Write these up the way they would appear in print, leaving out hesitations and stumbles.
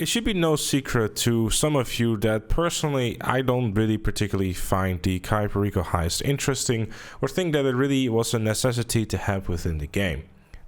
It should be no secret to some of you that personally I don't really particularly find the Cayo Perico Heist interesting or think that it really was a necessity to have within the game.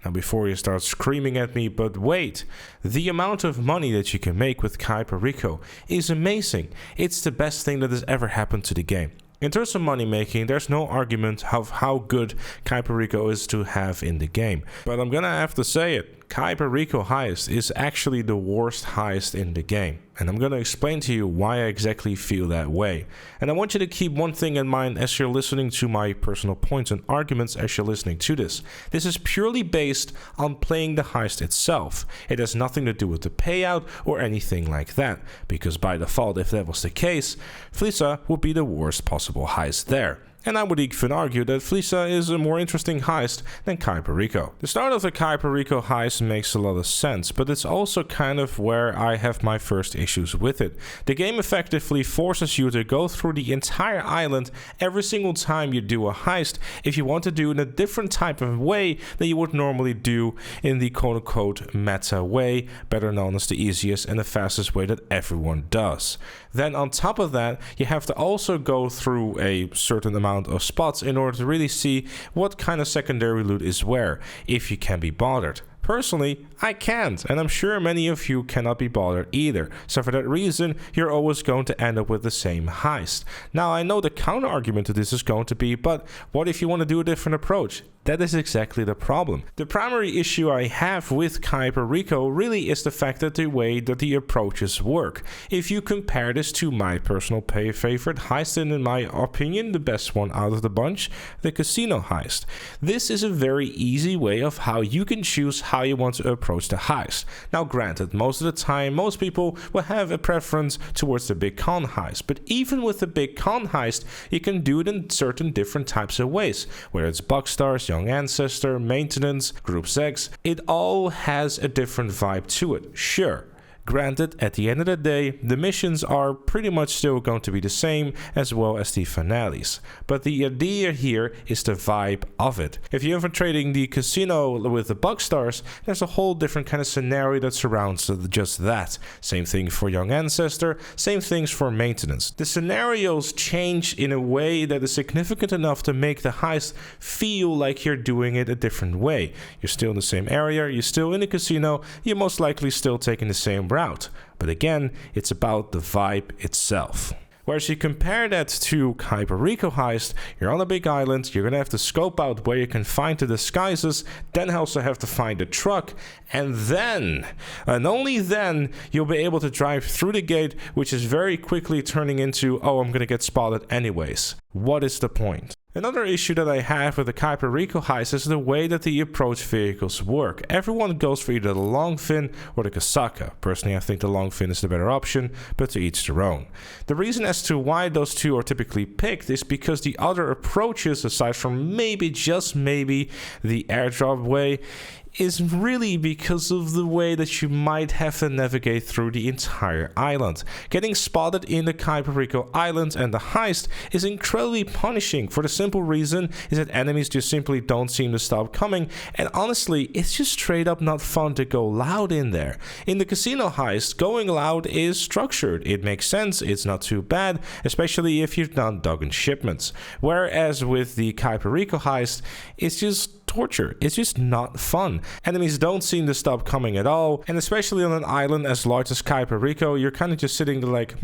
Now before you start screaming at me, but wait, the amount of money that you can make with Cayo Perico is amazing. It's the best thing that has ever happened to the game. In terms of money making, there's no argument of how good Cayo Perico is to have in the game. But I'm gonna have to say it. Cayo Perico Heist is actually the worst heist in the game. And I'm gonna explain to you why I exactly feel that way. And I want you to keep one thing in mind as you're listening to my personal points and arguments as you're listening to this. This is purely based on playing the heist itself. It has nothing to do with the payout or anything like that. Because by default, if that was the case, Flisa would be the worst possible heist there. And I would even argue that Flisa is a more interesting heist than Cayo Perico. The start of the Cayo Perico heist makes a lot of sense, but it's also kind of where I have my first issues with it. The game effectively forces you to go through the entire island every single time you do a heist if you want to do it in a different type of way than you would normally do in the quote-unquote meta way, better known as the easiest and the fastest way that everyone does. Then on top of that, you have to also go through a certain amount of spots in order to really see what kind of secondary loot is where, if you can be bothered. Personally, I can't, and I'm sure many of you cannot be bothered either, so for that reason, you're always going to end up with the same heist. Now, I know the counter argument to this is going to be, but what if you want to do a different approach? That is exactly the problem. The primary issue I have with Cayo Perico really is the fact that the way that the approaches work. If you compare this to my personal favorite heist, and in my opinion the best one out of the bunch, the casino heist. This is a very easy way of how you can choose how you want to approach the heist. Now granted, most of the time most people will have a preference towards the big con heist, but even with the big con heist you can do it in certain different types of ways, whether it's Buckstars, Young Ancestor, Maintenance, Group X, it all has a different vibe to it, sure. Granted, at the end of the day, the missions are pretty much still going to be the same as well as the finales. But the idea here is the vibe of it. If you're infiltrating the casino with the Buckstars, there's a whole different kind of scenario that surrounds just that. Same thing for Young Ancestor, same things for Maintenance. The scenarios change in a way that is significant enough to make the heist feel like you're doing it a different way. You're still in the same area, you're still in the casino, you're most likely still taking the same route. But again, it's about the vibe itself. Whereas you compare that to Cayo Perico Heist, you're on a big island, you're gonna have to scope out where you can find the disguises, then also have to find a truck, and then, and only then, you'll be able to drive through the gate, which is very quickly turning into, oh, I'm gonna get spotted anyways. What is the point? Another issue that I have with the Cayo Perico Heist is the way that the approach vehicles work. Everyone goes for either the long fin or the casaca. Personally, I think the long fin is the better option, but to each their own. The reason as to why those two are typically picked is because the other approaches, aside from maybe, just maybe, the airdrop way, is really because of the way that you might have to navigate through the entire island. Getting spotted in the Cayo Perico Island and the heist is incredibly punishing for the simple reason is that enemies just simply don't seem to stop coming, and honestly, it's just straight up not fun to go loud in there. In the casino heist, going loud is structured. It makes sense, it's not too bad, especially if you've not dug in shipments. Whereas with the Cayo Perico Heist, it's just torture. It's just not fun. Enemies don't seem to stop coming at all, and especially on an island as large as Cayo Perico, you're kind of just sitting there like,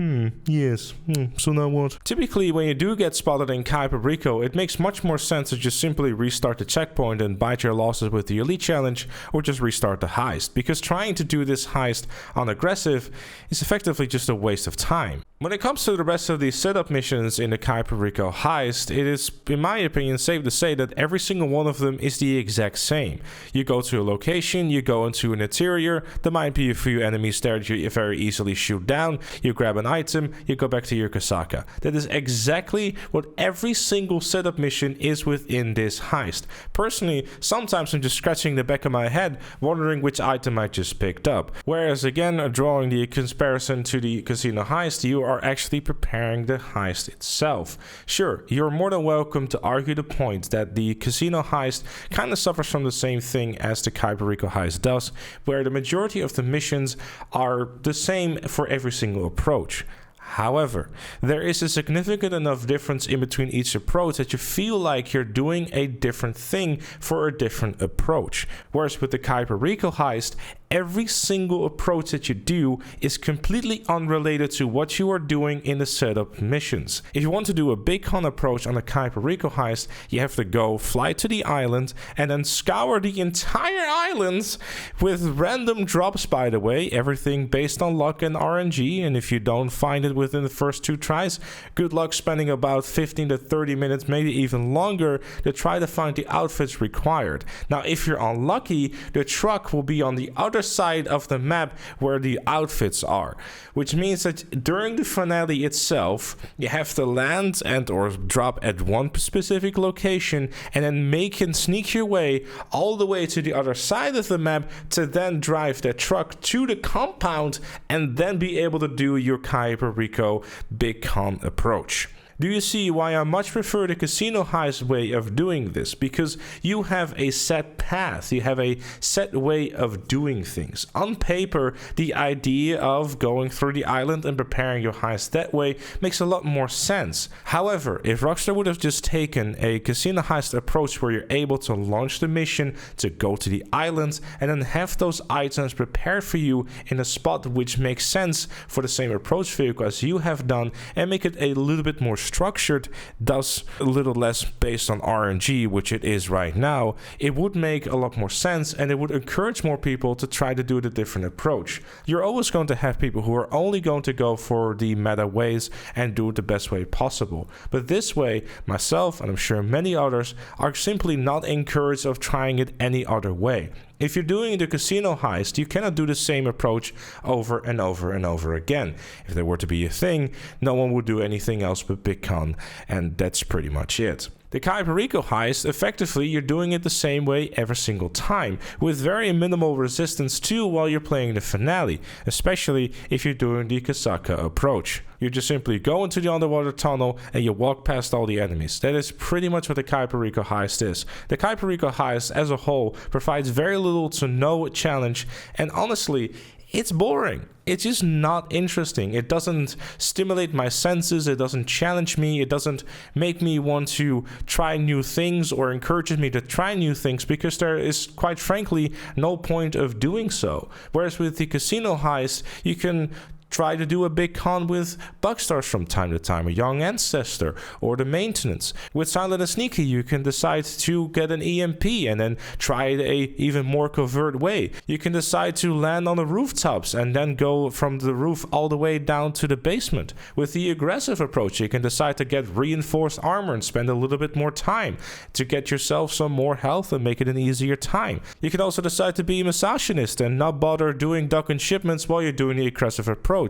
so now what? Typically, when you do get spotted in Cayo Perico, it makes much more sense to just simply restart the checkpoint and bite your losses with the Elite Challenge, or just restart the heist, because trying to do this heist on aggressive is effectively just a waste of time. When it comes to the rest of the setup missions in the Cayo Perico Heist, it is, in my opinion, safe to say that every single one of them is the exact same. You go to a location, you go into an interior, there might be a few enemies there that you very easily shoot down, you grab an item, you go back to your casaca. That is exactly what every single setup mission is within this heist. Personally, sometimes I'm just scratching the back of my head, wondering which item I just picked up. Whereas again, drawing the comparison to the casino heist, you are are actually preparing the heist itself. Sure, you're more than welcome to argue the point that the casino heist kind of suffers from the same thing as the Cayo Perico heist does, where the majority of the missions are the same for every single approach. However, there is a significant enough difference in between each approach that you feel like you're doing a different thing for a different approach. Whereas with the Cayo Perico heist, every single approach that you do is completely unrelated to what you are doing in the setup missions. If you want to do a big con approach on a Cayo Perico heist, you have to go fly to the island and then scour the entire island with random drops, by the way, everything based on luck and RNG, and if you don't find it within the first 2 tries, good luck spending about 15 to 30 minutes, maybe even longer, to try to find the outfits required. Now, if you're unlucky, the truck will be on the other side of the map where the outfits are, which means that during the finale itself, you have to land and or drop at one specific location and then make and sneak your way all the way to the other side of the map to then drive that truck to the compound and then be able to do your Cayo Perico big con approach. Do you see why I much prefer the casino heist way of doing this? Because you have a set path, you have a set way of doing things. On paper, the idea of going through the island and preparing your heist that way makes a lot more sense. However, if Rockstar would have just taken a casino heist approach where you're able to launch the mission, to go to the island, and then have those items prepared for you in a spot which makes sense for the same approach vehicle as you have done, and make it a little bit more structured, thus a little less based on RNG, which it is right now, it would make a lot more sense and it would encourage more people to try to do the different approach. You're always going to have people who are only going to go for the meta ways and do it the best way possible. But this way, myself and I'm sure many others are simply not encouraged of trying it any other way. If you're doing the casino heist, you cannot do the same approach over and over and over again. If there were to be a thing, no one would do anything else but big con, and that's pretty much it. The Cayo Perico heist, effectively you're doing it the same way every single time, with very minimal resistance too while you're playing the finale, especially if you're doing the Kasaka approach. You just simply go into the underwater tunnel and you walk past all the enemies. That is pretty much what the Cayo Perico heist is. The Cayo Perico heist as a whole provides very little to no challenge, and honestly, it's boring. It's just not interesting. It doesn't stimulate my senses. It doesn't challenge me. It doesn't make me want to try new things or encourages me to try new things, because there is, quite frankly, no point of doing so. Whereas with the casino heist, you can try to do a big con with Bugstars from time to time, a young ancestor, or the maintenance. With Silent and Sneaky, you can decide to get an EMP and then try it a even more covert way. You can decide to land on the rooftops and then go from the roof all the way down to the basement. With the aggressive approach, you can decide to get reinforced armor and spend a little bit more time to get yourself some more health and make it an easier time. You can also decide to be a misogynist and not bother doing duck and shipments while you're doing the aggressive approach.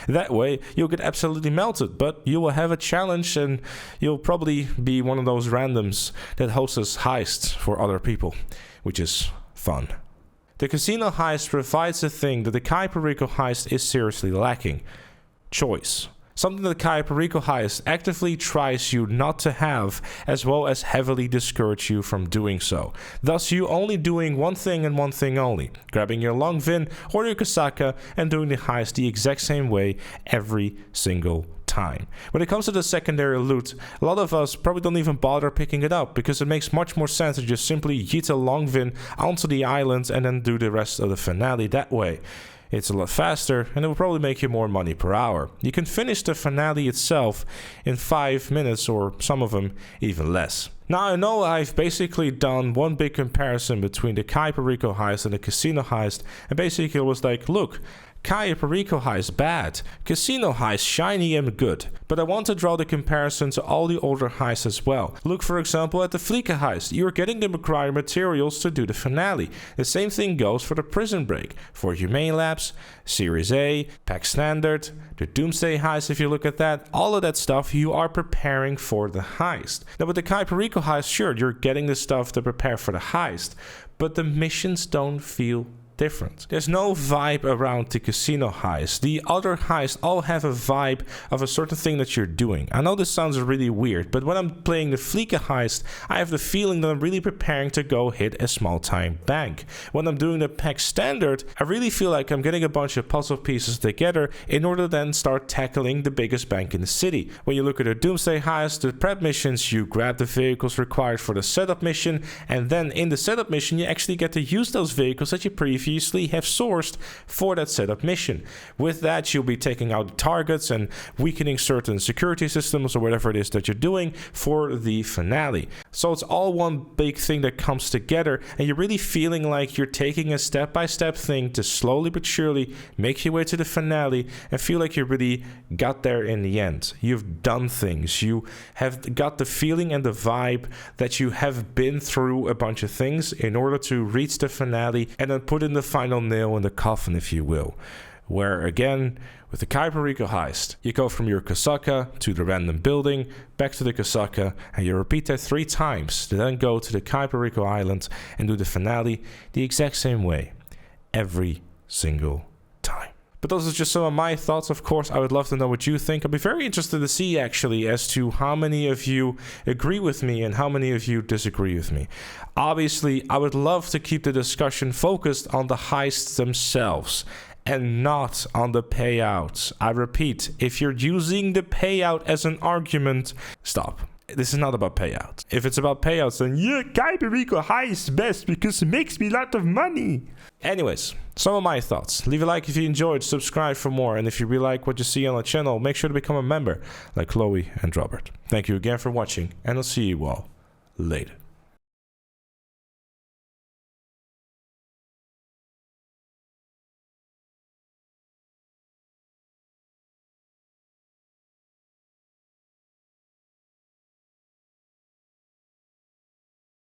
That way, you'll get absolutely melted, but you will have a challenge and you'll probably be one of those randoms that hosts heists for other people, which is fun. The casino heist provides a thing that the Cayo Perico heist is seriously lacking: choice. Something that Cayo Perico heist actively tries you not to have, as well as heavily discourage you from doing so. Thus, you only doing one thing and one thing only: grabbing your long Vin or your Kasaka and doing the heist the exact same way every single time. When it comes to the secondary loot, a lot of us probably don't even bother picking it up, because it makes much more sense to just simply yeet a long Vin onto the island and then do the rest of the finale that way. It's a lot faster, and it will probably make you more money per hour. You can finish the finale itself in 5 minutes, or some of them even less. Now, I know I've basically done one big comparison between the Cayo Perico heist and the casino heist, and basically it was like, look, Cayo Perico heist bad, casino heist shiny and good. But I want to draw the comparison to all the older heists as well. Look for example at the Fleeka heist. You're getting the required materials to do the finale. The same thing goes for the Prison Break, for Humane Labs, Series A, Pack Standard, the Doomsday heist. If you look at that, all of that stuff you are preparing for the heist. Now with the Cayo Perico heist, sure, you're getting the stuff to prepare for the heist, but the missions don't feel different. There's no vibe around the casino heist. The other heists all have a vibe of a certain thing that you're doing. I know this sounds really weird, but when I'm playing the Fleeka heist, I have the feeling that I'm really preparing to go hit a small-time bank. When I'm doing the PEC standard, I really feel like I'm getting a bunch of puzzle pieces together in order to then start tackling the biggest bank in the city. When you look at the Doomsday heist, the prep missions, you grab the vehicles required for the setup mission, and then in the setup mission, you actually get to use those vehicles that you previously have sourced for that setup mission. With that, you'll be taking out targets and weakening certain security systems or whatever it is that you're doing for the finale. So it's all one big thing that comes together, and you're really feeling like you're taking a step-by-step thing to slowly but surely make your way to the finale and feel like you really got there in the end. You've done things. You have got the feeling and the vibe that you have been through a bunch of things in order to reach the finale and then put in the final nail in the coffin, if you will. Where again, with the Cayo Perico heist, you go from your Kasaka to the random building, back to the Kasaka, and you repeat that 3 times to then go to the Cayo Perico island and do the finale the exact same way, every single time. But those are just some of my thoughts. Of course, I would love to know what you think. I'd be very interested to see actually as to how many of you agree with me and how many of you disagree with me. Obviously, I would love to keep the discussion focused on the heists themselves and not on the payouts. I repeat, if you're using the payout as an argument, stop. This is not about payouts. If it's about payouts, then yeah, Cayo Perico Heist best because it makes me a lot of money. Anyways, some of my thoughts. Leave a like if you enjoyed, subscribe for more, and if you really like what you see on the channel, make sure to become a member like Chloe and Robert. Thank you again for watching, and I'll see you all later.